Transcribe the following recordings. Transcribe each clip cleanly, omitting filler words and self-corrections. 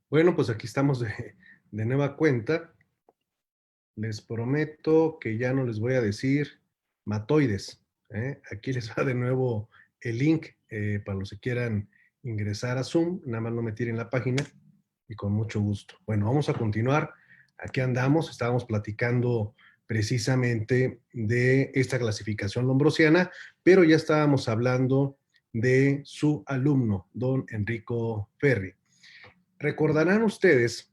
Bueno, pues aquí estamos de nueva cuenta. Les prometo que ya no les voy a decir matoides, ¿eh? Aquí les va de nuevo el link para los que quieran ingresar a Zoom. Nada más no me tiren la página y con mucho gusto. Bueno, vamos a continuar. Aquí andamos. Estábamos platicando precisamente de esta clasificación lombrosiana, pero ya estábamos hablando de su alumno, don Enrico Ferri. Recordarán ustedes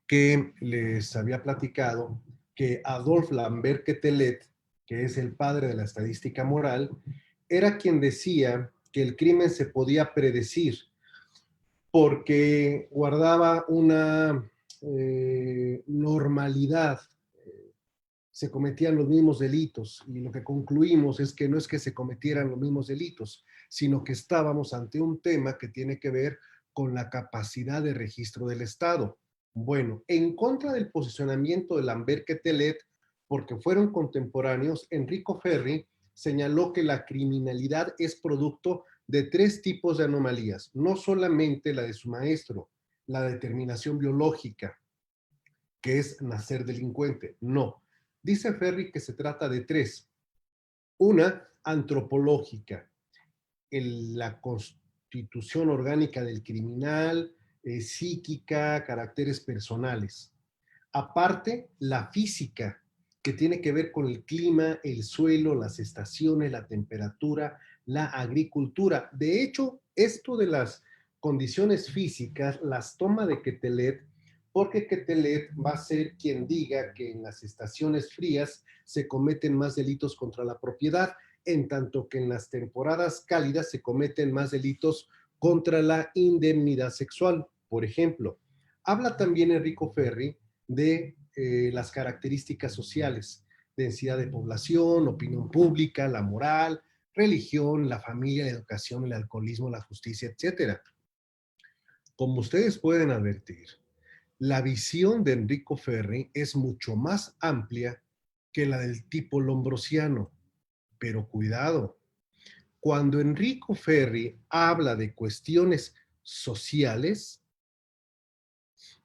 que les había platicado que Adolphe Lambert Quetelet, que es el padre de la estadística moral, era quien decía que el crimen se podía predecir porque guardaba una normalidad, se cometían los mismos delitos y lo que concluimos es que no es que se cometieran los mismos delitos, sino que estábamos ante un tema que tiene que ver con la capacidad de registro del Estado. Bueno, en contra del posicionamiento de Lambert Quetelet, porque fueron contemporáneos, Enrico Ferri señaló que la criminalidad es producto de tres tipos de anomalías, no solamente la de su maestro, la determinación biológica, que es nacer delincuente, no. Dice Ferri que se trata de tres. Una, antropológica, la constitución orgánica del criminal, psíquica, caracteres personales. Aparte, la física, que tiene que ver con el clima, el suelo, las estaciones, la temperatura, la agricultura. De hecho, esto de las condiciones físicas las toma de Quetelet, porque Quetelet va a ser quien diga que en las estaciones frías se cometen más delitos contra la propiedad, en tanto que en las temporadas cálidas se cometen más delitos contra la indemnidad sexual. Por ejemplo, habla también Enrico Ferri de las características sociales, densidad de población, opinión pública, la moral, religión, la familia, la educación, el alcoholismo, la justicia, etcétera. Como ustedes pueden advertir, la visión de Enrico Ferri es mucho más amplia que la del tipo lombrosiano. Pero cuidado, cuando Enrico Ferri habla de cuestiones sociales,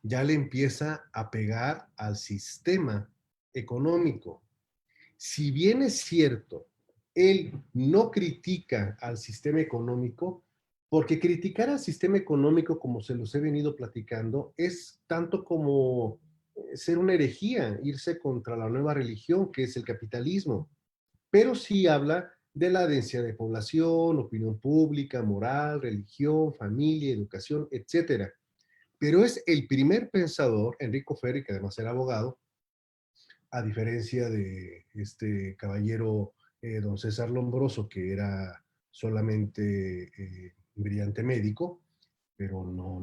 ya le empieza a pegar al sistema económico. Si bien es cierto, él no critica al sistema económico, porque criticar al sistema económico, como se los he venido platicando, es tanto como ser una herejía, irse contra la nueva religión que es el capitalismo, pero sí habla de la densidad de población, opinión pública, moral, religión, familia, educación, etcétera. Pero es el primer pensador, Enrico Ferri, que además era abogado, a diferencia de este caballero don César Lombroso, que era solamente brillante médico, pero no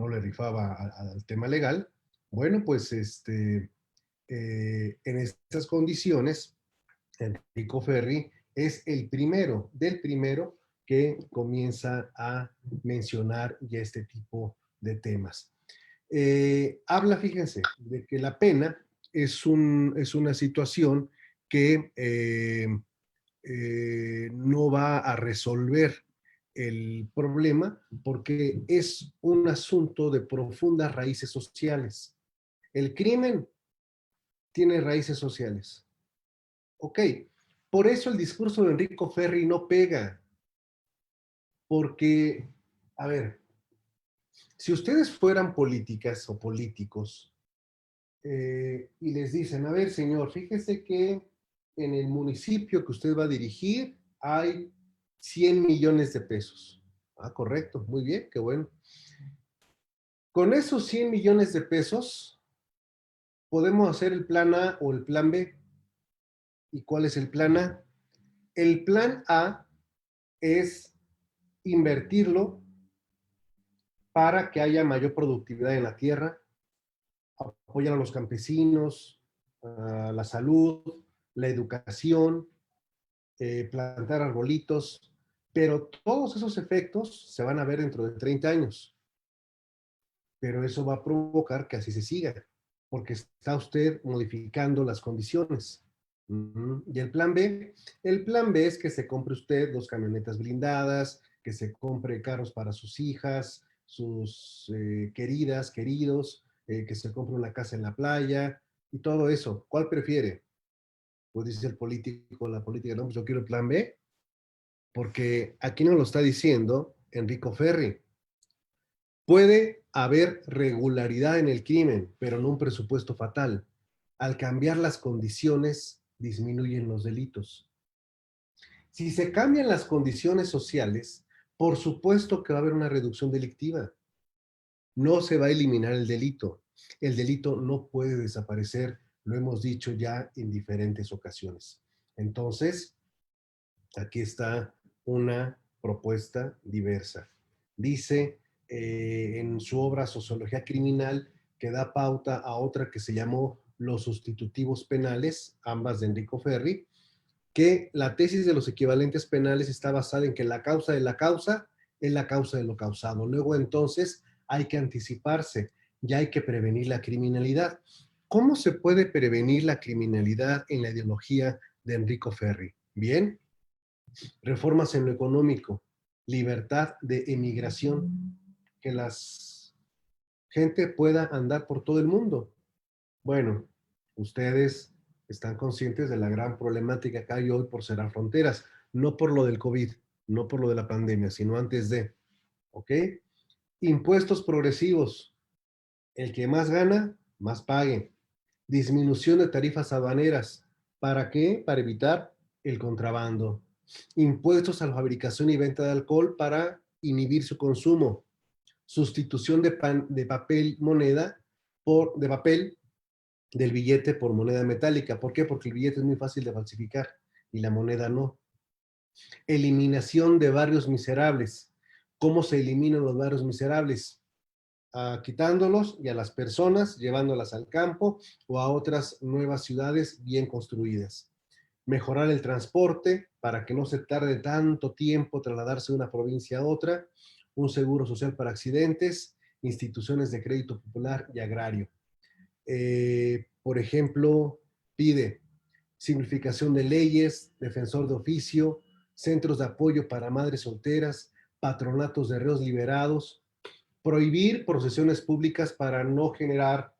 le rifaba al tema legal. Bueno, pues en estas condiciones, Enrico Ferri es el primero del primero que comienza a mencionar ya este tipo de temas. Habla, fíjense, de que la pena es una situación que no va a resolver el problema porque es un asunto de profundas raíces sociales. El crimen tiene raíces sociales. Ok, por eso el discurso de Enrico Ferri no pega, porque, a ver, si ustedes fueran políticas o políticos, y les dicen, a ver, señor, fíjese que en el municipio que usted va a dirigir hay 100 millones de pesos. Ah, correcto, muy bien, qué bueno. Con esos 100 millones de pesos podemos hacer el plan A o el plan B. ¿Y cuál es el plan A? El plan A es invertirlo para que haya mayor productividad en la tierra, apoyar a los campesinos, a la salud, la educación, plantar arbolitos, pero todos esos efectos se van a ver dentro de 30 años, pero eso va a provocar que así se siga, porque está usted modificando las condiciones. Y el plan B es que se compre usted dos camionetas blindadas, que se compre carros para sus hijas, sus queridas, queridos, que se compre una casa en la playa y todo eso. ¿Cuál prefiere? Pues dice el político, la política, no, pues yo quiero el plan B, porque aquí nos lo está diciendo Enrico Ferri. Puede haber regularidad en el crimen, pero no un presupuesto fatal. Al cambiar las condiciones, disminuyen los delitos. Si se cambian las condiciones sociales, por supuesto que va a haber una reducción delictiva. No se va a eliminar el delito. El delito no puede desaparecer, lo hemos dicho ya en diferentes ocasiones. Entonces, aquí está una propuesta diversa. Dice en su obra Sociología Criminal que da pauta a otra que se llamó Los sustitutivos penales, ambas de Enrico Ferri, que la tesis de los equivalentes penales está basada en que la causa de la causa es la causa de lo causado. Luego entonces hay que anticiparse, ya hay que prevenir la criminalidad. ¿Cómo se puede prevenir la criminalidad en la ideología de Enrico Ferri? Bien, reformas en lo económico, libertad de emigración, que la gente pueda andar por todo el mundo. Bueno, ustedes están conscientes de la gran problemática que hay hoy por cerrar fronteras, no por lo del COVID, no por lo de la pandemia, sino antes de, ¿ok? Impuestos progresivos, el que más gana, más pague. Disminución de tarifas aduaneras, ¿para qué? Para evitar el contrabando. Impuestos a la fabricación y venta de alcohol para inhibir su consumo. Sustitución de papel moneda de papel del billete por moneda metálica. ¿Por qué? Porque el billete es muy fácil de falsificar y la moneda no. Eliminación de barrios miserables. ¿Cómo se eliminan los barrios miserables? Quitándolos y a las personas, llevándolas al campo o a otras nuevas ciudades bien construidas. Mejorar el transporte para que no se tarde tanto tiempo trasladarse de una provincia a otra. Un seguro social para accidentes, instituciones de crédito popular y agrario. Por ejemplo, pide simplificación de leyes, defensor de oficio, centros de apoyo para madres solteras, patronatos de reos liberados, prohibir procesiones públicas para no generar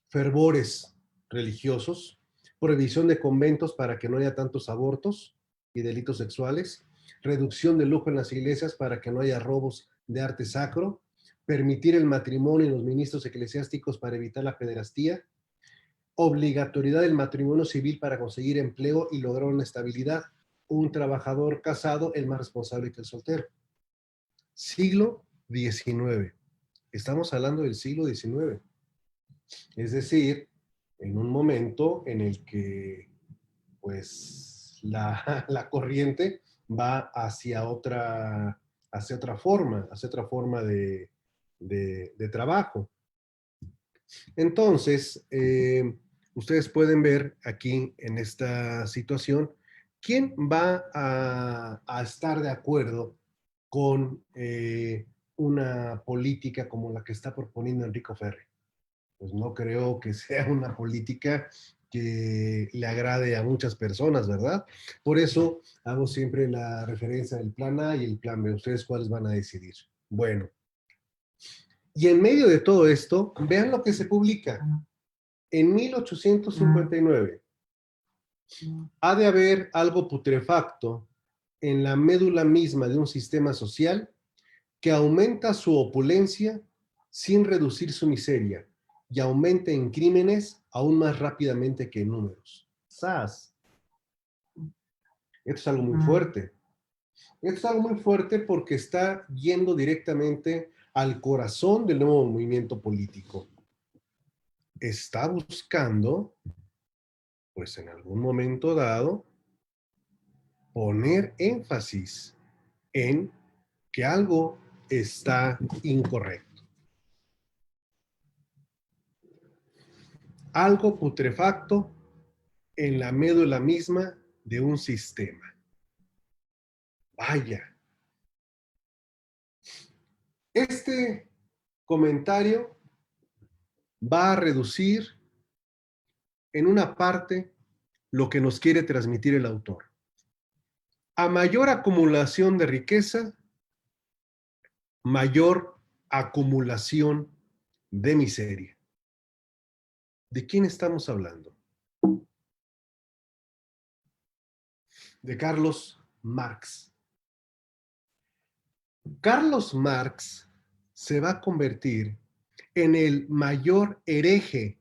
fervores religiosos, prohibición de conventos para que no haya tantos abortos y delitos sexuales, reducción de lujo en las iglesias para que no haya robos de arte sacro, permitir el matrimonio en los ministros eclesiásticos para evitar la pederastía, obligatoriedad del matrimonio civil para conseguir empleo y lograr una estabilidad. Un trabajador casado es más responsable que el soltero. Siglo XIX. Estamos hablando del siglo XIX. Es decir, en un momento en el que pues la corriente va hacia otra forma de trabajo. Entonces, ustedes pueden ver aquí en esta situación quién va a estar de acuerdo con una política como la que está proponiendo Enrico Ferri. Pues no creo que sea una política que le agrade a muchas personas, ¿verdad? Por eso hago siempre la referencia del plan A y el plan B. ¿Ustedes cuáles van a decidir? Bueno, y en medio de todo esto, vean lo que se publica. En 1859 ha de haber algo putrefacto en la médula misma de un sistema social que aumenta su opulencia sin reducir su miseria y aumenta en crímenes aún más rápidamente que en números. ¡Sas! Esto es algo muy fuerte. Esto es algo muy fuerte porque está yendo directamente al corazón del nuevo movimiento político. Está buscando, pues en algún momento dado, poner énfasis en que algo está incorrecto. Algo putrefacto en la médula misma de un sistema. Vaya. Este comentario va a reducir en una parte lo que nos quiere transmitir el autor. A mayor acumulación de riqueza, mayor acumulación de miseria. ¿De quién estamos hablando? De Carlos Marx. Carlos Marx se va a convertir en el mayor hereje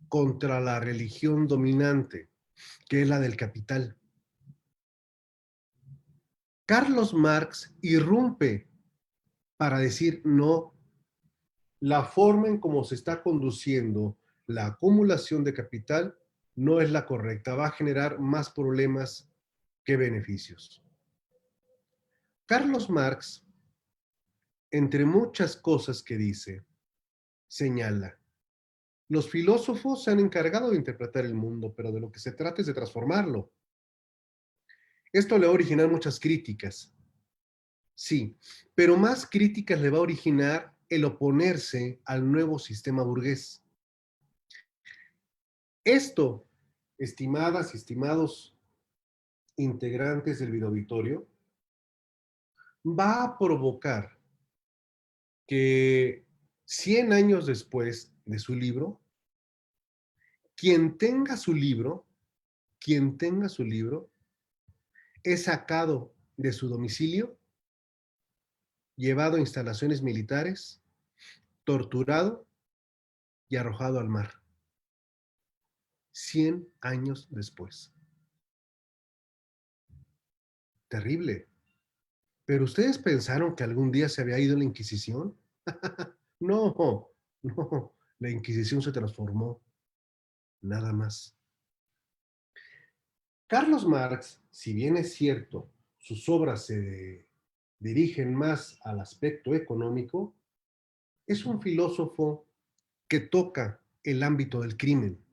contra la religión dominante, que es la del capital. Carlos Marx irrumpe para decir no, la forma en cómo se está conduciendo la acumulación de capital no es la correcta, va a generar más problemas que beneficios. Carlos Marx, entre muchas cosas que dice, señala, los filósofos se han encargado de interpretar el mundo, pero de lo que se trata es de transformarlo. Esto le va a originar muchas críticas, sí, pero más críticas le va a originar el oponerse al nuevo sistema burgués. Esto, estimadas y estimados integrantes del videoauditorio, va a provocar que 100 años después de su libro, quien tenga su libro, quien tenga su libro, es sacado de su domicilio, llevado a instalaciones militares, torturado y arrojado al mar. 100 años después. Terrible. ¿Pero ustedes pensaron que algún día se había ido la Inquisición? No, no. La Inquisición se transformó. Nada más. Carlos Marx, si bien es cierto, sus obras se dirigen más al aspecto económico, es un filósofo que toca el ámbito del crimen,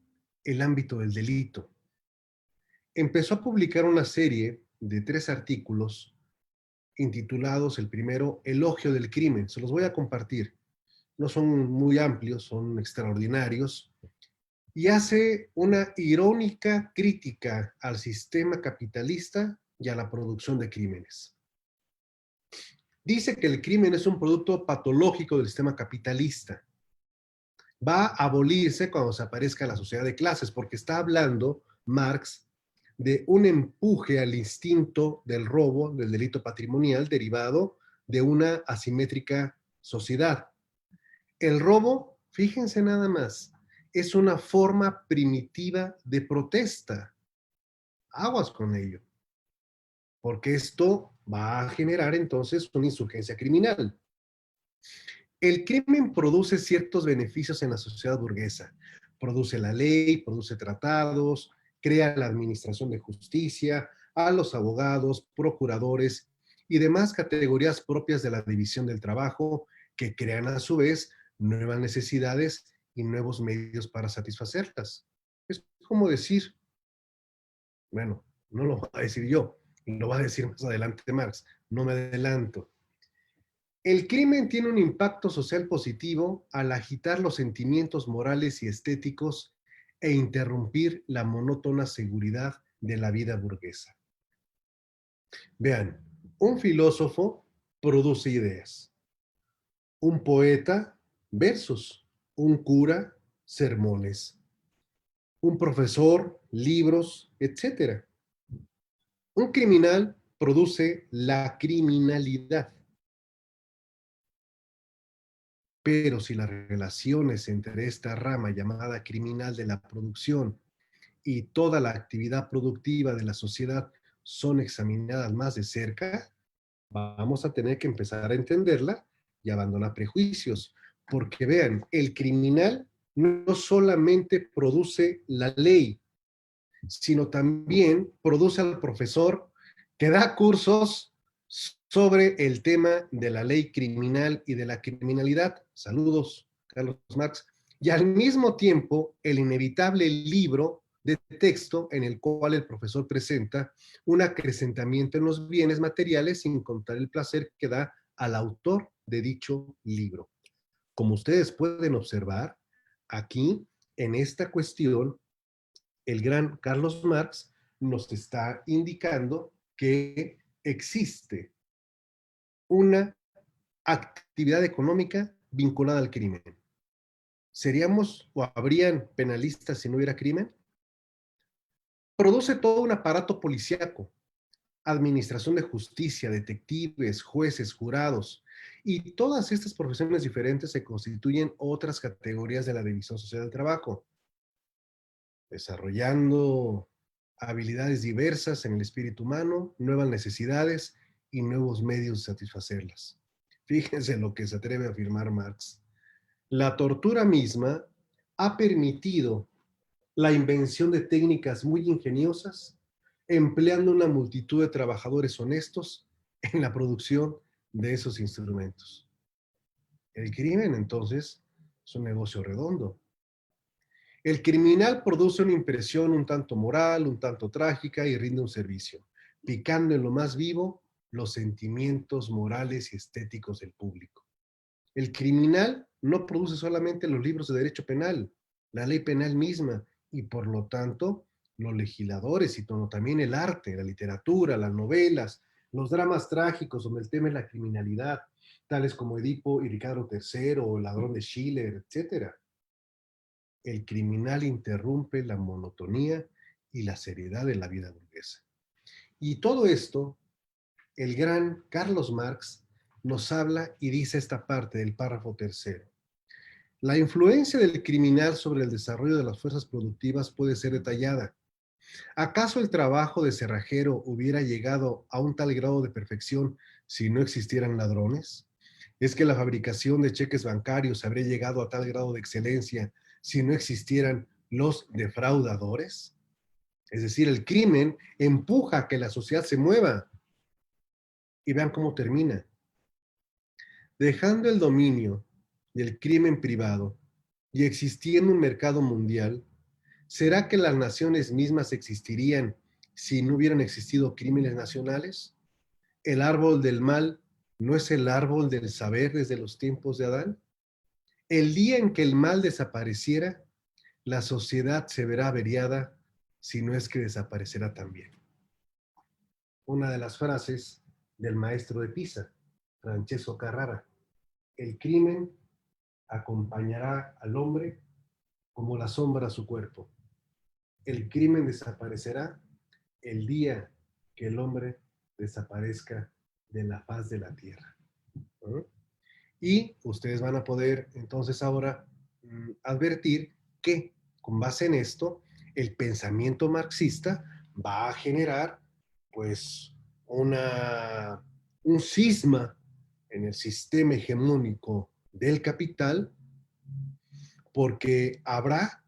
el ámbito del delito. Empezó a publicar una serie de 3 artículos intitulados, el primero, Elogio del crimen. Se los voy a compartir. No son muy amplios, son extraordinarios. Y hace una irónica crítica al sistema capitalista y a la producción de crímenes. Dice que el crimen es un producto patológico del sistema capitalista. Va a abolirse cuando se aparezca la sociedad de clases, porque está hablando Marx de un empuje al instinto del robo, del delito patrimonial, derivado de una asimétrica sociedad. El robo, fíjense nada más, es una forma primitiva de protesta. Aguas con ello, porque esto va a generar entonces una insurgencia criminal. El crimen produce ciertos beneficios en la sociedad burguesa. Produce la ley, produce tratados, crea la administración de justicia, a los abogados, procuradores y demás categorías propias de la división del trabajo que crean a su vez nuevas necesidades y nuevos medios para satisfacerlas. Es como decir, bueno, no lo va a decir yo, lo va a decir más adelante Marx, no me adelanto. El crimen tiene un impacto social positivo al agitar los sentimientos morales y estéticos e interrumpir la monótona seguridad de la vida burguesa. Vean, un filósofo produce ideas, un poeta versos, un cura sermones, un profesor libros, etc. Un criminal produce la criminalidad. Pero si las relaciones entre esta rama llamada criminal de la producción y toda la actividad productiva de la sociedad son examinadas más de cerca, vamos a tener que empezar a entenderla y abandonar prejuicios. Porque vean, el criminal no solamente produce la ley, sino también produce al profesor que da cursos sobre el tema de la ley criminal y de la criminalidad. Saludos, Carlos Marx. Y al mismo tiempo, el inevitable libro de texto en el cual el profesor presenta un acrecentamiento en los bienes materiales sin contar el placer que da al autor de dicho libro. Como ustedes pueden observar, aquí en esta cuestión el gran Carlos Marx nos está indicando que existe una actividad económica vinculada al crimen. ¿Seríamos o habrían penalistas si no hubiera crimen? Produce todo un aparato policíaco, administración de justicia, detectives, jueces, jurados, y todas estas profesiones diferentes se constituyen otras categorías de la División Social del Trabajo, desarrollando habilidades diversas en el espíritu humano, nuevas necesidades y nuevos medios de satisfacerlas. Fíjense lo que se atreve a afirmar Marx. La tortura misma ha permitido la invención de técnicas muy ingeniosas, empleando una multitud de trabajadores honestos en la producción de esos instrumentos. El crimen, entonces, es un negocio redondo. El criminal produce una impresión un tanto moral, un tanto trágica y rinde un servicio, picando en lo más vivo los sentimientos morales y estéticos del público. El criminal no produce solamente los libros de derecho penal, la ley penal misma, y por lo tanto los legisladores, y también el arte, la literatura, las novelas, los dramas trágicos donde el tema es la criminalidad, tales como Edipo y Ricardo III, o El ladrón de Schiller, etcétera. El criminal interrumpe la monotonía y la seriedad de la vida burguesa. Y todo esto, el gran Carlos Marx nos habla y dice esta parte del párrafo tercero. La influencia del criminal sobre el desarrollo de las fuerzas productivas puede ser detallada. ¿Acaso el trabajo de cerrajero hubiera llegado a un tal grado de perfección si no existieran ladrones? ¿Es que la fabricación de cheques bancarios habría llegado a tal grado de excelencia si no existieran los defraudadores? Es decir, el crimen empuja a que la sociedad se mueva. Y vean cómo termina. Dejando el dominio del crimen privado y existiendo un mercado mundial, ¿será que las naciones mismas existirían si no hubieran existido crímenes nacionales? ¿El árbol del mal no es el árbol del saber desde los tiempos de Adán? El día en que el mal desapareciera, la sociedad se verá averiada, si no es que desaparecerá también. Una de las frases del maestro de Pisa, Francesco Carrara: el crimen acompañará al hombre como la sombra a su cuerpo. El crimen desaparecerá el día que el hombre desaparezca de la faz de la tierra. ¿No? Y ustedes van a poder entonces ahora advertir que con base en esto, el pensamiento marxista va a generar pues una, un cisma en el sistema hegemónico del capital, porque habrá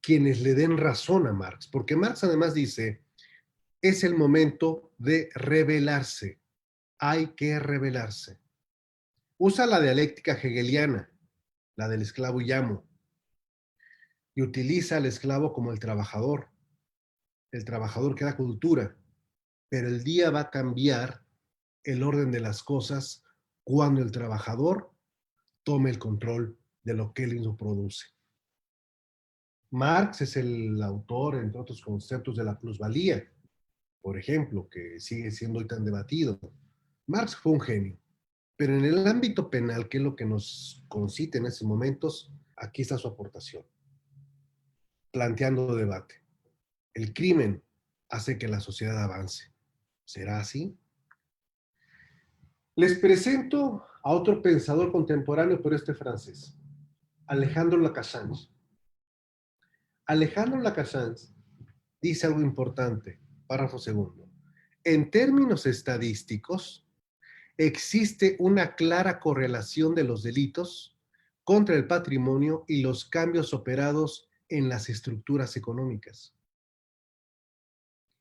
quienes le den razón a Marx, porque Marx además dice, es el momento de rebelarse, hay que rebelarse. Usa la dialéctica hegeliana, la del esclavo y amo, y utiliza al esclavo como el trabajador que da cultura, pero el día va a cambiar el orden de las cosas cuando el trabajador tome el control de lo que él mismo produce. Marx es el autor, entre otros conceptos, de la plusvalía, por ejemplo, que sigue siendo hoy tan debatido. Marx fue un genio, pero en el ámbito penal, que es lo que nos concita en estos momentos, aquí está su aportación, planteando debate. El crimen hace que la sociedad avance. ¿Será así? Les presento a otro pensador contemporáneo, pero este francés, Alejandro Lacassagne. Alejandro Lacassagne dice algo importante, párrafo segundo. En términos estadísticos, existe una clara correlación de los delitos contra el patrimonio y los cambios operados en las estructuras económicas.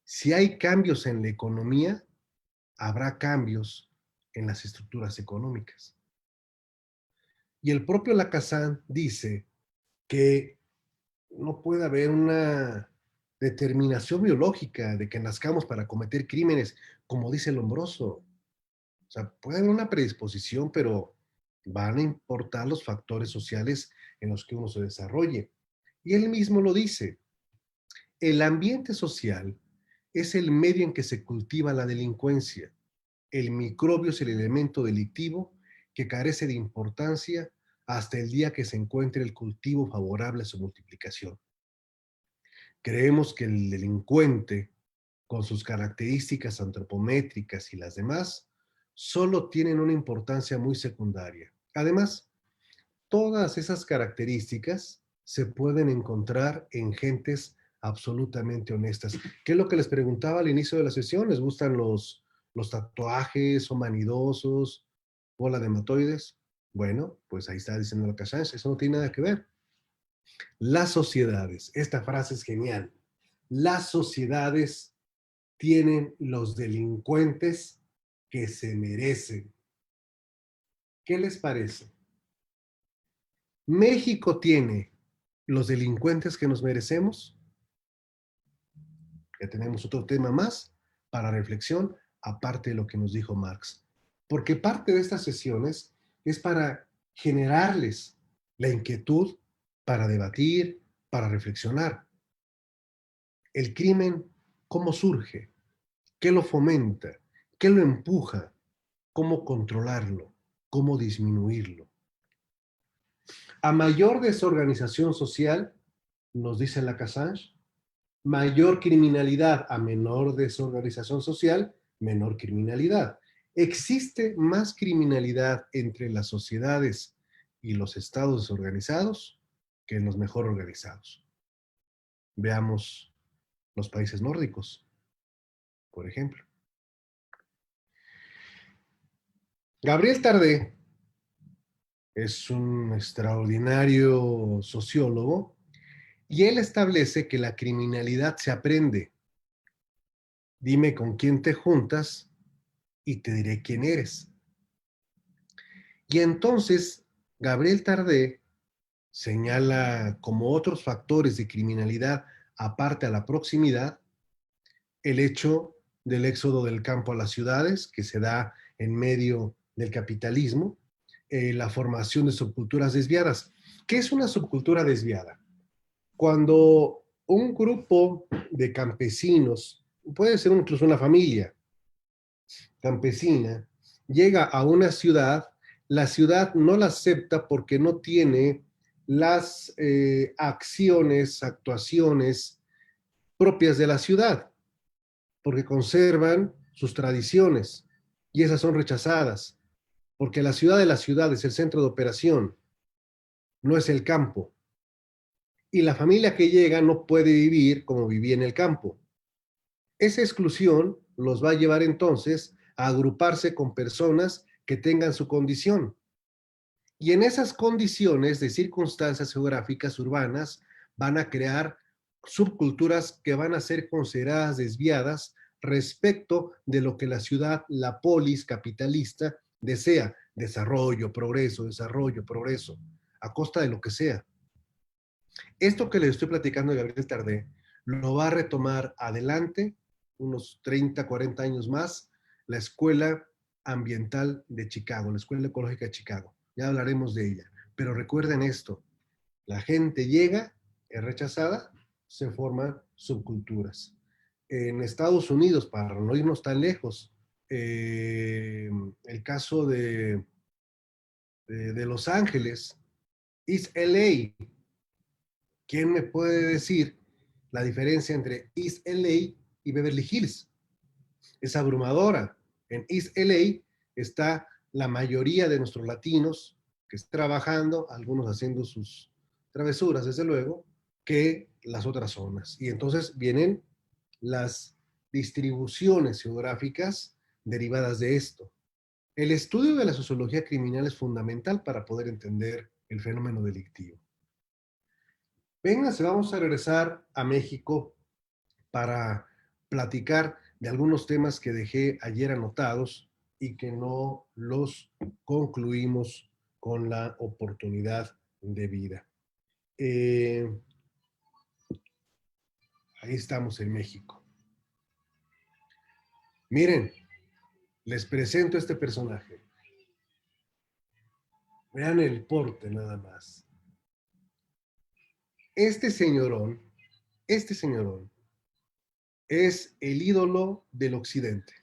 Si hay cambios en la economía, habrá cambios en las estructuras económicas. Y el propio Lacassagne dice que no puede haber una determinación biológica de que nazcamos para cometer crímenes, como dice Lombroso. O sea, puede haber una predisposición, pero van a importar los factores sociales en los que uno se desarrolle. Y él mismo lo dice, el ambiente social es el medio en que se cultiva la delincuencia. El microbio es el elemento delictivo que carece de importancia hasta el día que se encuentre el cultivo favorable a su multiplicación. Creemos que el delincuente, con sus características antropométricas y las demás, solo tienen una importancia muy secundaria. Además, todas esas características se pueden encontrar en gentes absolutamente honestas. ¿Qué es lo que les preguntaba al inicio de la sesión? ¿Les gustan los tatuajes? ¿Son vanidosos? ¿Bola de hematoides? Bueno, pues ahí está diciendo la Cassange, eso no tiene nada que ver. Las sociedades, esta frase es genial, las sociedades tienen los delincuentes que se merecen. ¿Qué les parece? ¿México tiene los delincuentes que nos merecemos? Ya tenemos otro tema más para reflexión, aparte de lo que nos dijo Marx. Porque parte de estas sesiones es para generarles la inquietud, para debatir, para reflexionar. El crimen, ¿cómo surge? ¿Qué lo fomenta? ¿Qué lo empuja? ¿Cómo controlarlo? ¿Cómo disminuirlo? A mayor desorganización social, nos dice la Cassange, mayor criminalidad. A menor desorganización social, menor criminalidad. ¿Existe más criminalidad entre las sociedades y los estados desorganizados que en los mejor organizados? Veamos los países nórdicos, por ejemplo. Gabriel Tardé es un extraordinario sociólogo y él establece que la criminalidad se aprende. Dime con quién te juntas y te diré quién eres. Y entonces Gabriel Tardé señala como otros factores de criminalidad, aparte a la proximidad, el hecho del éxodo del campo a las ciudades, que se da en medio del capitalismo, la formación de subculturas desviadas. ¿Qué es una subcultura desviada? Cuando un grupo de campesinos, puede ser incluso una familia campesina, llega a una ciudad, la ciudad no la acepta porque no tiene las acciones, actuaciones propias de la ciudad, porque conservan sus tradiciones y esas son rechazadas, porque la ciudad de la ciudad es el centro de operación, no es el campo. Y la familia que llega no puede vivir como vivía en el campo. Esa exclusión los va a llevar entonces a agruparse con personas que tengan su condición. Y en esas condiciones de circunstancias geográficas urbanas van a crear subculturas que van a ser consideradas desviadas respecto de lo que la ciudad, la polis capitalista desea, desarrollo, progreso, a costa de lo que sea. Esto que les estoy platicando de Gabriel Tardé lo va a retomar adelante, unos 30, 40 años más, la Escuela Ambiental de Chicago, la Escuela Ecológica de Chicago. Ya hablaremos de ella. Pero recuerden esto, la gente llega, es rechazada, se forman subculturas. En Estados Unidos, para no irnos tan lejos, el caso de Los Ángeles, East LA. ¿Quién me puede decir la diferencia entre East LA y Beverly Hills? Es abrumadora. En East LA está la mayoría de nuestros latinos que están trabajando, algunos haciendo sus travesuras, desde luego, que las otras zonas. Y entonces vienen las distribuciones geográficas derivadas de esto. El estudio de la sociología criminal es fundamental para poder entender el fenómeno delictivo. Vénganse, vamos a regresar a México para platicar de algunos temas que dejé ayer anotados y que no los concluimos con la oportunidad de vida. Eh, Ahí estamos en México. Miren, les presento a este personaje. Vean el porte nada más. Este señorón, este señorón es el ídolo del occidente.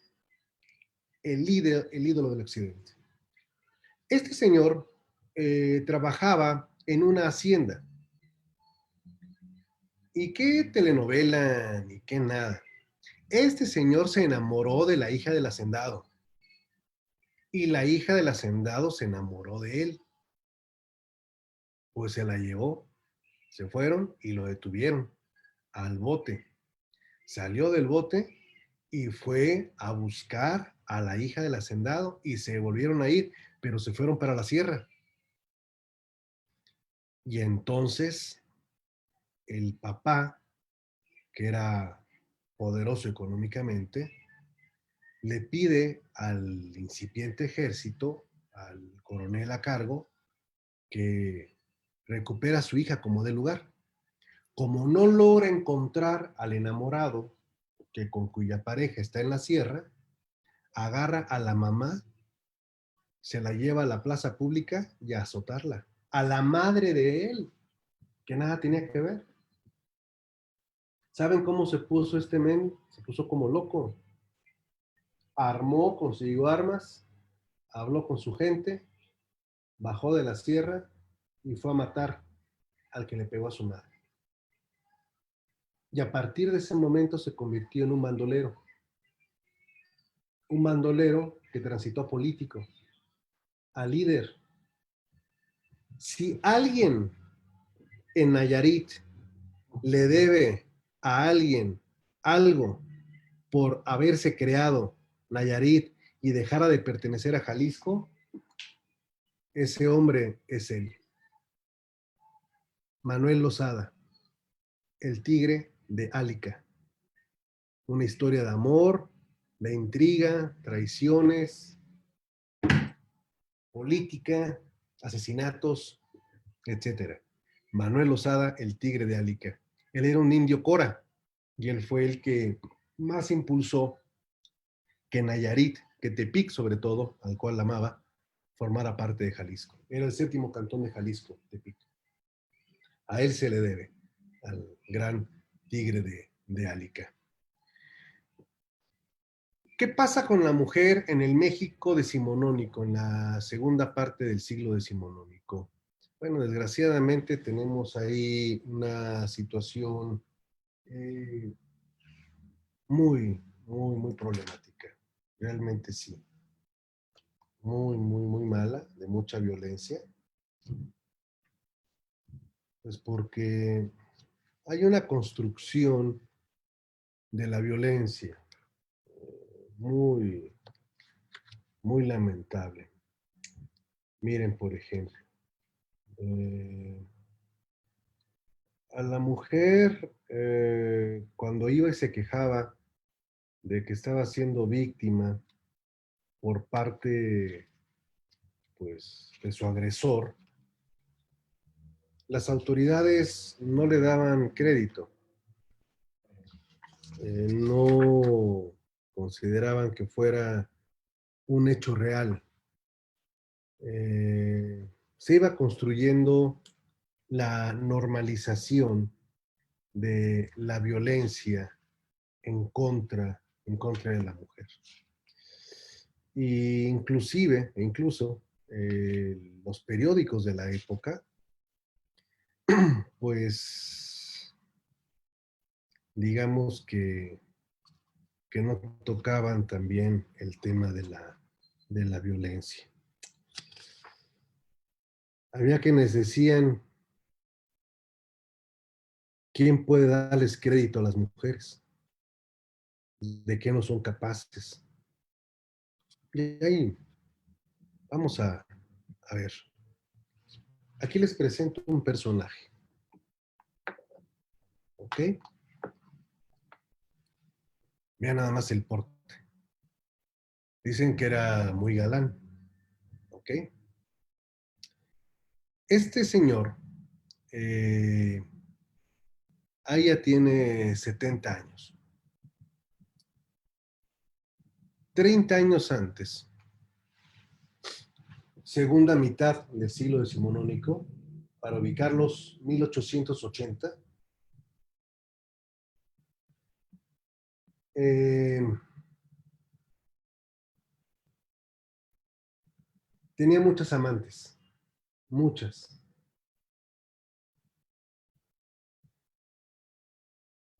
El ídolo del occidente. Este señor trabajaba en una hacienda. ¿Y qué telenovela ni qué nada? Este señor se enamoró de la hija del hacendado y la hija del hacendado se enamoró de él. Pues se la llevó, se fueron y lo detuvieron al bote. Salió del bote y fue a buscar a la hija del hacendado y se volvieron a ir, pero se fueron para la sierra. Y entonces el papá, que era poderoso económicamente, le pide al incipiente ejército, al coronel a cargo, que recupera a su hija como de lugar. Como no logra encontrar al enamorado que con cuya pareja está en la sierra, agarra a la mamá, se la lleva a la plaza pública y a azotarla. A la madre de él, que nada tenía que ver. ¿Saben cómo se puso este men? Se puso como loco. Armó, consiguió armas, habló con su gente, bajó de la sierra y fue a matar al que le pegó a su madre. Y a partir de ese momento se convirtió en un bandolero que transitó a político, a líder. Si alguien en Nayarit le debe a alguien algo por haberse creado Nayarit y dejara de pertenecer a Jalisco, ese hombre es él, Manuel Lozada, el tigre de Álica. Una historia de amor, de intriga, traiciones, política, asesinatos, etcétera. Manuel Lozada, el tigre de Álica. Él era un indio Cora y él fue el que más impulsó que Nayarit, que Tepic sobre todo, al cual amaba, formara parte de Jalisco. Era el séptimo cantón de Jalisco, Tepic. A él se le debe, al gran tigre de Álica. ¿Qué pasa con la mujer en el México decimonónico, en la segunda parte del siglo decimonónico? Bueno, desgraciadamente tenemos ahí una situación eh, muy problemática. Realmente sí. Muy mala, de mucha violencia. Pues porque hay una construcción de la violencia muy, muy lamentable. Miren, por ejemplo, eh, a la mujer cuando iba y se quejaba de que estaba siendo víctima por parte, pues, de su agresor, las autoridades no le daban crédito, no consideraban que fuera un hecho real. Se iba construyendo la normalización de la violencia en contra de la mujer. Y incluso los periódicos de la época, pues digamos que no tocaban también el tema de la violencia. Había quienes decían, ¿quién puede darles crédito a las mujeres? ¿De qué no son capaces? Y ahí vamos a ver. Aquí les presento un personaje, ¿ok? Vean nada más el porte. Dicen que era muy galán, ¿ok? Este señor, eh, ahí ya tiene 70 años. 30 años antes, segunda mitad del siglo decimonónico, para ubicarlos 1880, eh, Tenía muchas amantes, muchas.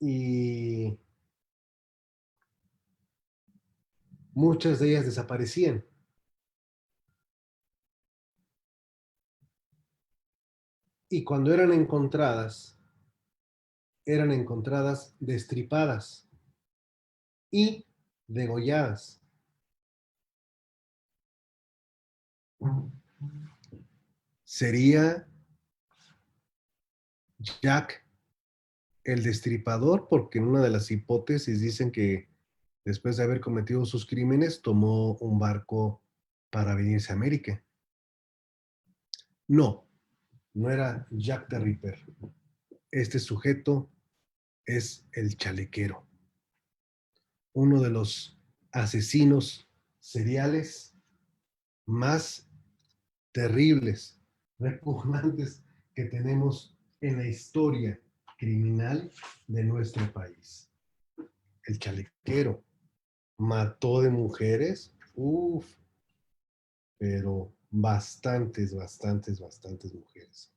Y muchas de ellas desaparecían. Y cuando eran encontradas destripadas y degolladas. ¿Sería Jack el destripador? Porque en una de las hipótesis dicen que después de haber cometido sus crímenes tomó un barco para venirse a América. No, no era Jack the Ripper. Este sujeto es el chalequero, uno de los asesinos seriales más terribles, repugnantes que tenemos en la historia criminal de nuestro país. El chalequero mató de mujeres, uff, pero bastantes, bastantes, bastantes mujeres.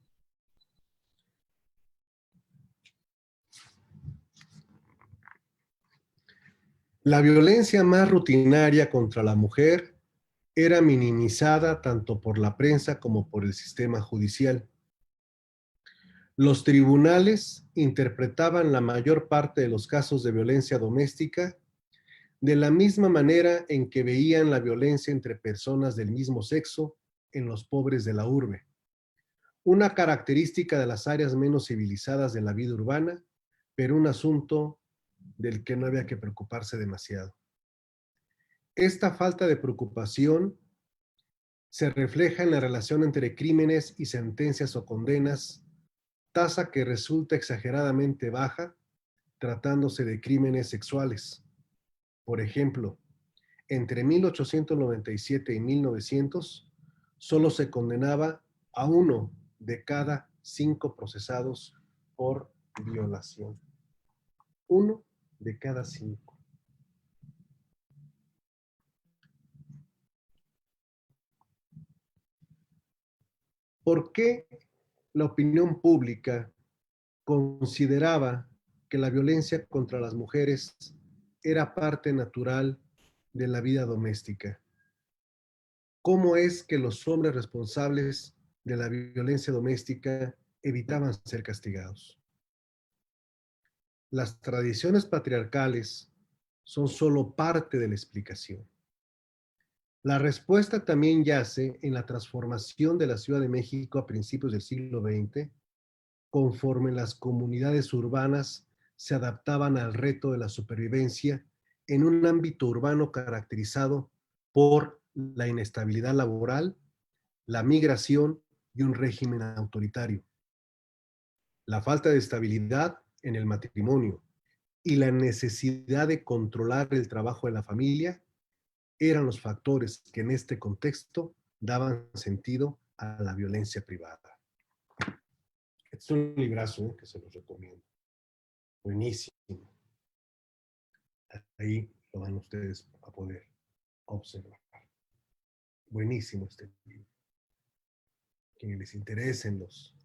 La violencia más rutinaria contra la mujer era minimizada tanto por la prensa como por el sistema judicial. Los tribunales interpretaban la mayor parte de los casos de violencia doméstica de la misma manera en que veían la violencia entre personas del mismo sexo en los pobres de la urbe, una característica de las áreas menos civilizadas de la vida urbana, pero un asunto del que no había que preocuparse demasiado. Esta falta de preocupación se refleja en la relación entre crímenes y sentencias o condenas, tasa que resulta exageradamente baja tratándose de crímenes sexuales. Por ejemplo, entre 1897 y 1900, solo se condenaba a 1 de cada 5 procesados por violación. 1 de cada 5. ¿Por qué la opinión pública consideraba que la violencia contra las mujeres era parte natural de la vida doméstica? ¿Cómo es que los hombres responsables de la violencia doméstica evitaban ser castigados? Las tradiciones patriarcales son solo parte de la explicación. La respuesta también yace en la transformación de la Ciudad de México a principios del siglo XX, conforme las comunidades urbanas se adaptaban al reto de la supervivencia en un ámbito urbano caracterizado por la inestabilidad laboral, la migración y un régimen autoritario. La falta de estabilidad en el matrimonio y la necesidad de controlar el trabajo de la familia eran los factores que en este contexto daban sentido a la violencia privada. Este es un librazo que se los recomiendo. Buenísimo. Ahí lo van ustedes a poder observar. Buenísimo este libro. Quienes les interesen los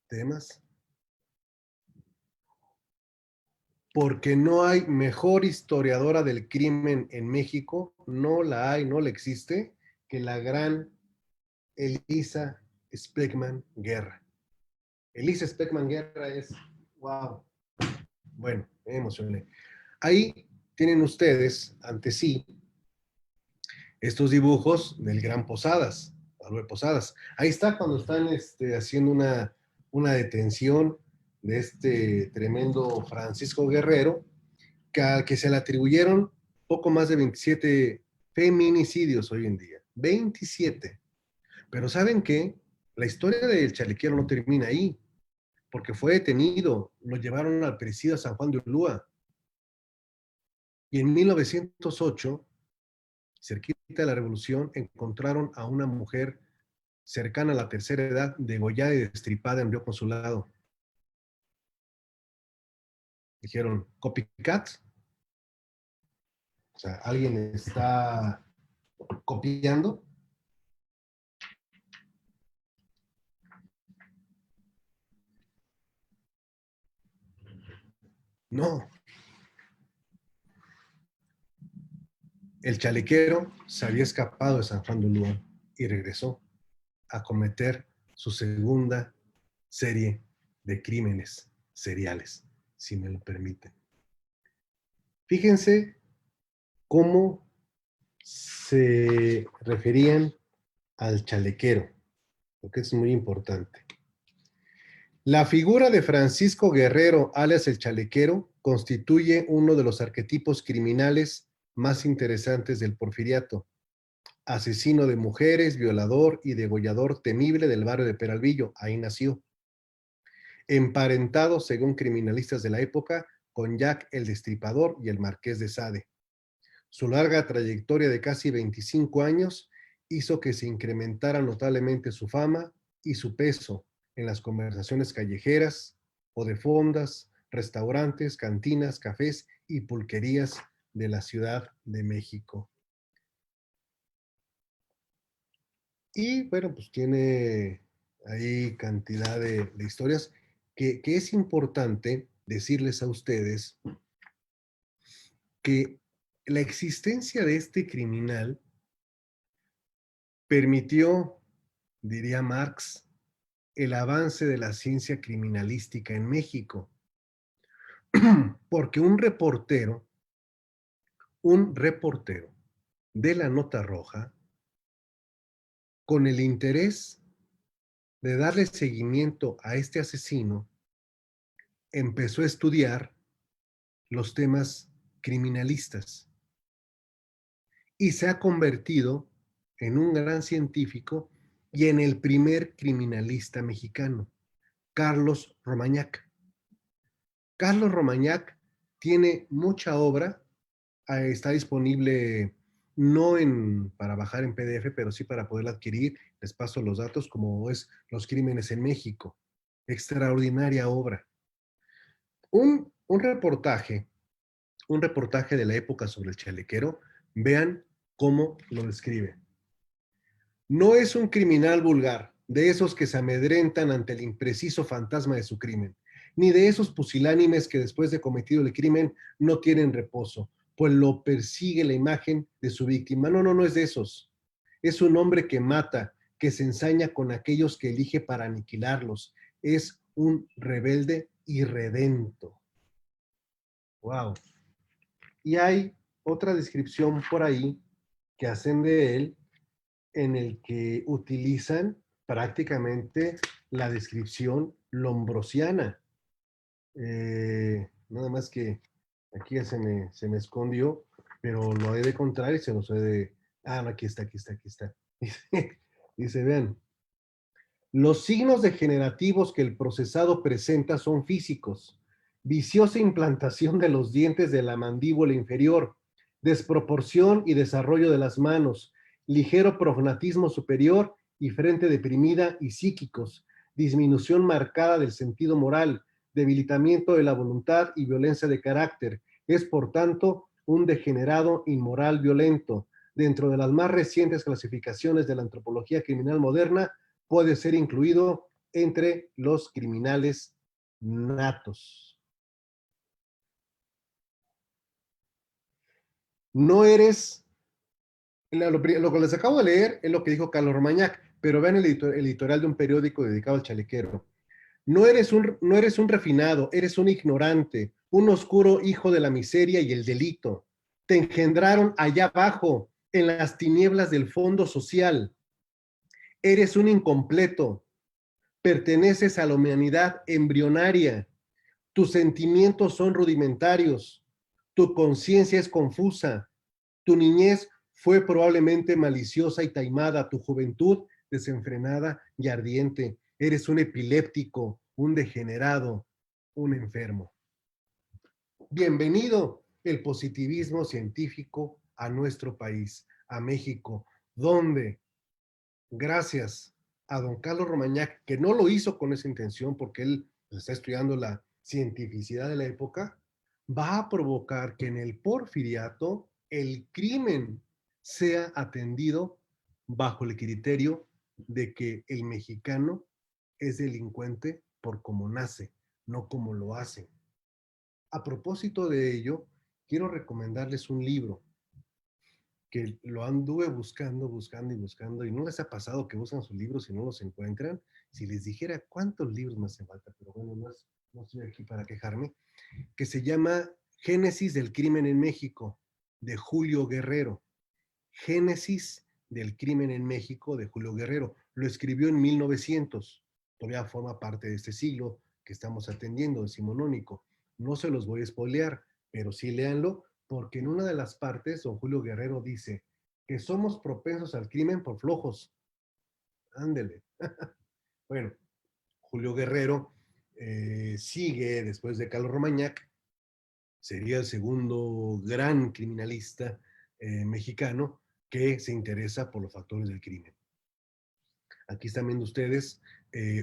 temas, porque no hay mejor historiadora del crimen en México, no la hay, no la existe, que la gran Elisa Speckman Guerra. Elisa Speckman Guerra es, wow, bueno, me emocioné. Ahí tienen ustedes ante sí estos dibujos del gran Posadas, Álvaro Posadas. Ahí está cuando están haciendo una detención de este tremendo Francisco Guerrero, que se le atribuyeron poco más de 27 feminicidios hoy en día. 27. Pero ¿saben qué? La historia del chalequero no termina ahí, porque fue detenido, lo llevaron al presidio San Juan de Ulúa. Y en 1908, cerquita de la Revolución, encontraron a una mujer cercana a la tercera edad, degollada y destripada en Río Consulado. Dijeron, copycat, o sea, alguien está copiando. No, el chalequero se había escapado de San Juan de Ulúa y regresó a cometer su segunda serie de crímenes seriales, si me lo permiten. Fíjense cómo se referían al chalequero, porque es muy importante. La figura de Francisco Guerrero, alias el Chalequero, constituye uno de los arquetipos criminales más interesantes del porfiriato. Asesino de mujeres, violador y degollador temible del barrio de Peralvillo, ahí nació. Emparentado, según criminalistas de la época, con Jack el Destripador y el Marqués de Sade. Su larga trayectoria de casi 25 años hizo que se incrementara notablemente su fama y su peso en las conversaciones callejeras o de fondas, restaurantes, cantinas, cafés y pulquerías de la Ciudad de México. Y bueno, pues tiene ahí cantidad de historias que es importante decirles a ustedes que la existencia de este criminal permitió, diría Marx, el avance de la ciencia criminalística en México, porque un reportero de la Nota Roja, con el interés de darle seguimiento a este asesino, empezó a estudiar los temas criminalistas y se ha convertido en un gran científico y en el primer criminalista mexicano, Carlos Romañac. Carlos Romañac tiene mucha obra, está disponible no para bajar en PDF, pero sí para poderla adquirir. Les paso los datos, como es Los Crímenes en México. Extraordinaria obra. Un reportaje, un reportaje de la época sobre el chalequero, vean cómo lo describe. No es un criminal vulgar, de esos que se amedrentan ante el impreciso fantasma de su crimen, ni de esos pusilánimes que después de cometido el crimen no tienen reposo, pues lo persigue la imagen de su víctima. No, no, no es de esos. Es un hombre que mata, que se ensaña con aquellos que elige para aniquilarlos. Es un rebelde irredento. Wow. Y hay otra descripción por ahí que hacen de él en el que utilizan prácticamente la descripción lombrosiana. Nada más que aquí ya se me escondió, pero lo he de encontrar y se los he de... Ah, no, aquí está, aquí está, aquí está. Dice, vean, los signos degenerativos que el procesado presenta son físicos: viciosa implantación de los dientes de la mandíbula inferior, desproporción y desarrollo de las manos, ligero prognatismo superior y frente deprimida y psíquicos, disminución marcada del sentido moral, debilitamiento de la voluntad y violencia de carácter. Es, por tanto, un degenerado inmoral violento. Dentro de las más recientes clasificaciones de la antropología criminal moderna, puede ser incluido entre los criminales natos. No eres, lo que les acabo de leer es lo que dijo Carlos Romañac, pero vean el editorial de un periódico dedicado al chalequero. No eres un refinado, eres un ignorante, un oscuro hijo de la miseria y el delito. Te engendraron allá abajo, en las tinieblas del fondo social. Eres un incompleto, perteneces a la humanidad embrionaria. Tus sentimientos son rudimentarios, tu conciencia es confusa, tu niñez fue probablemente maliciosa y taimada, tu juventud desenfrenada y ardiente. Eres un epiléptico, un degenerado, un enfermo. Bienvenido el positivismo científico a nuestro país, a México, donde, gracias a don Carlos Romañac, que no lo hizo con esa intención porque él está estudiando la cientificidad de la época, va a provocar que en el porfiriato el crimen sea atendido bajo el criterio de que el mexicano es delincuente por cómo nace, no como lo hace. A propósito de ello, quiero recomendarles un libro que lo anduve buscando, buscando y buscando, y no les ha pasado que buscan sus libros y no los encuentran. Si les dijera cuántos libros me hacen falta, pero bueno, no estoy aquí para quejarme, que se llama Génesis del crimen en México, de Julio Guerrero. Génesis del crimen en México, de Julio Guerrero. Lo escribió en 1900, todavía forma parte de este siglo que estamos atendiendo, decimonónico. No se los voy a spoilear, pero sí léanlo, porque en una de las partes, don Julio Guerrero dice que somos propensos al crimen por flojos. Ándele. Bueno, Julio Guerrero sigue después de Carlos Romañac, sería el segundo gran criminalista mexicano que se interesa por los factores del crimen. Aquí están viendo ustedes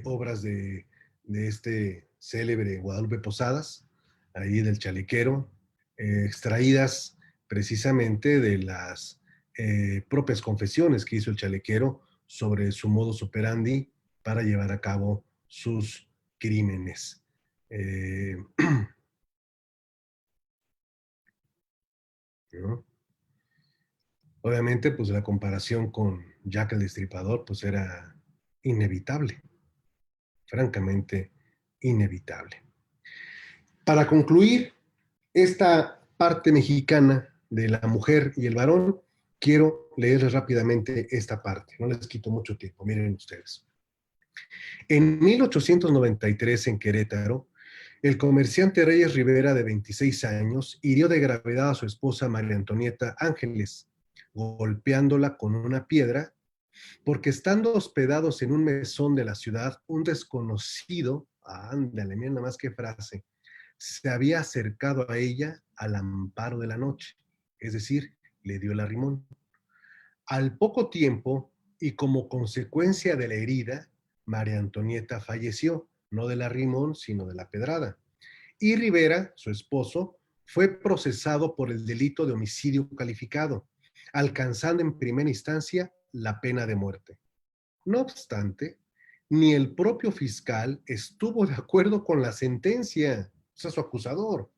obras de este célebre Guadalupe Posadas, ahí del Chalequero, extraídas precisamente de las propias confesiones que hizo el Chalequero sobre su modus operandi para llevar a cabo sus crímenes. ¿No? Obviamente, pues la comparación con Jack el Destripador, pues era inevitable, francamente inevitable. Para concluir esta parte mexicana de la mujer y el varón, quiero leerles rápidamente esta parte, no les quito mucho tiempo, miren ustedes. En 1893, en Querétaro, el comerciante Reyes Rivera, de 26 años, hirió de gravedad a su esposa María Antonieta Ángeles, golpeándola con una piedra, porque estando hospedados en un mesón de la ciudad, un desconocido, ándale, miren nada más qué frase, se había acercado a ella al amparo de la noche, es decir, le dio el arrimón. Al poco tiempo, y como consecuencia de la herida, María Antonieta falleció, no del arrimón, sino de la pedrada. Y Rivera, su esposo, fue procesado por el delito de homicidio calificado, alcanzando en primera instancia la pena de muerte. No obstante, ni el propio fiscal estuvo de acuerdo con la sentencia, o sea, su acusador,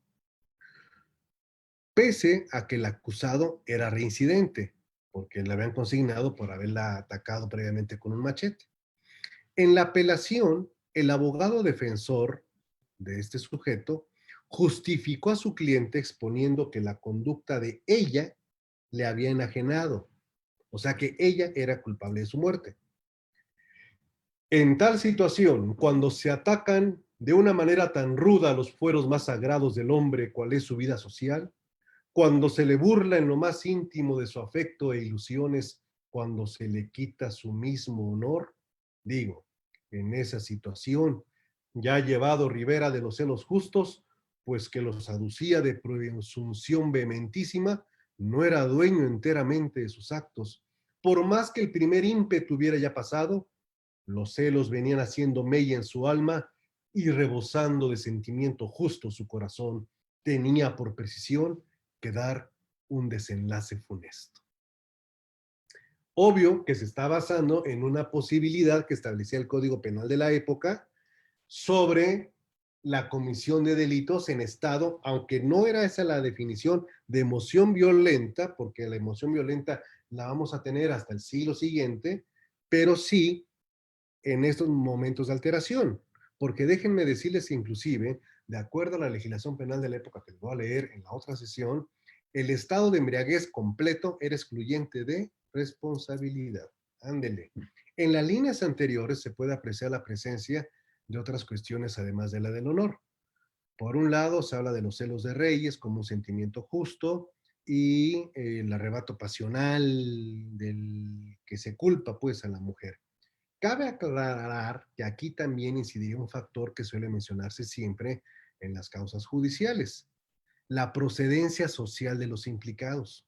pese a que el acusado era reincidente, porque le habían consignado por haberla atacado previamente con un machete. En la apelación, el abogado defensor de este sujeto justificó a su cliente exponiendo que la conducta de ella le había enajenado, o sea que ella era culpable de su muerte. En tal situación, cuando se atacan de una manera tan ruda los fueros más sagrados del hombre, cual es su vida social, cuando se le burla en lo más íntimo de su afecto e ilusiones, cuando se le quita su mismo honor, digo, en esa situación, ya llevado Rivera de los celos justos, pues que los aducía de presunción vehementísima, no era dueño enteramente de sus actos. Por más que el primer ímpetu hubiera ya pasado, los celos venían haciendo mella en su alma y rebosando de sentimiento justo su corazón, tenía por precisión que dar un desenlace funesto. Obvio que se está basando en una posibilidad que establecía el Código Penal de la época sobre la comisión de delitos en estado, aunque no era esa la definición de emoción violenta, porque la emoción violenta la vamos a tener hasta el siglo siguiente, pero sí en estos momentos de alteración. Porque déjenme decirles que inclusive, de acuerdo a la legislación penal de la época que les voy a leer en la otra sesión, el estado de embriaguez completo era excluyente de responsabilidad. Ándele. En las líneas anteriores se puede apreciar la presencia de otras cuestiones además de la del honor. Por un lado, se habla de los celos de reyes como un sentimiento justo y el arrebato pasional del que se culpa pues a la mujer. Cabe aclarar que aquí también incidiría un factor que suele mencionarse siempre en las causas judiciales, la procedencia social de los implicados.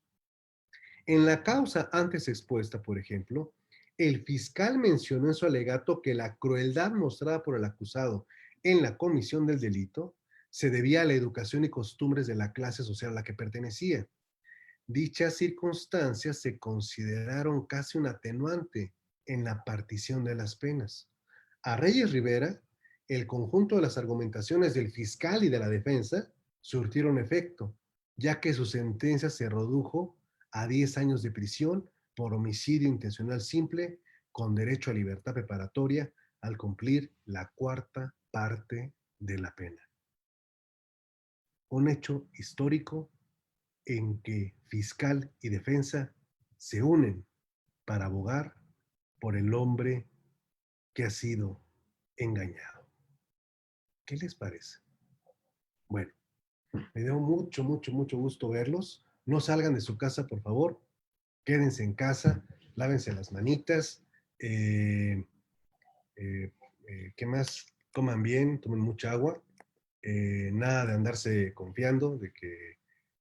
En la causa antes expuesta, por ejemplo, el fiscal mencionó en su alegato que la crueldad mostrada por el acusado en la comisión del delito se debía a la educación y costumbres de la clase social a la que pertenecía. Dichas circunstancias se consideraron casi un atenuante en la partición de las penas. A Reyes Rivera, el conjunto de las argumentaciones del fiscal y de la defensa surtieron efecto, ya que su sentencia se redujo a 10 años de prisión por homicidio intencional simple con derecho a libertad preparatoria al cumplir la cuarta parte de la pena. Un hecho histórico en que fiscal y defensa se unen para abogar por el hombre que ha sido engañado. ¿Qué les parece? Bueno, me dio mucho, mucho, mucho gusto verlos. No salgan de su casa, por favor. Quédense en casa, lávense las manitas. Eh, eh, ¿Qué más? Coman bien, tomen mucha agua. Nada de andarse confiando de que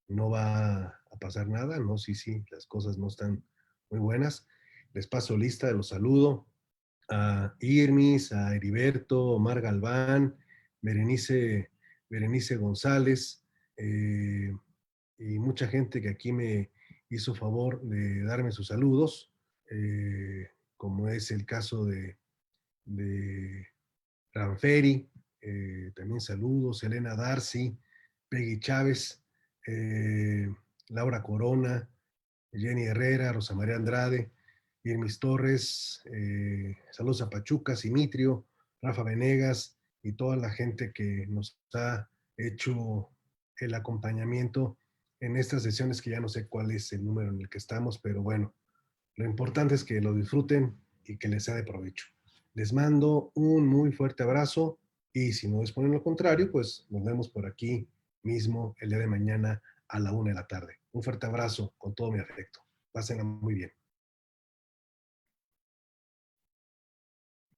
no va a pasar nada. No, sí, sí, las cosas no están muy buenas. Les paso lista, los saludo a Irmis, a Heriberto, Omar Galván, Berenice, Berenice González, eh, y mucha gente que aquí me hizo favor de darme sus saludos, como es el caso de Ranferi, también saludos, Elena Darcy, Peggy Chávez, eh, Laura Corona, Jenny Herrera, Rosa María Andrade, Irmis Torres, saludos a Pachuca, Simitrio, Rafa Venegas y toda la gente que nos ha hecho el acompañamiento en estas sesiones que ya no sé cuál es el número en el que estamos, pero bueno, lo importante es que lo disfruten y que les sea de provecho. Les mando un muy fuerte abrazo y si no disponen lo contrario, pues nos vemos por aquí mismo el día de mañana a la 1 de la tarde. Un fuerte abrazo con todo mi afecto. Pásenla muy bien.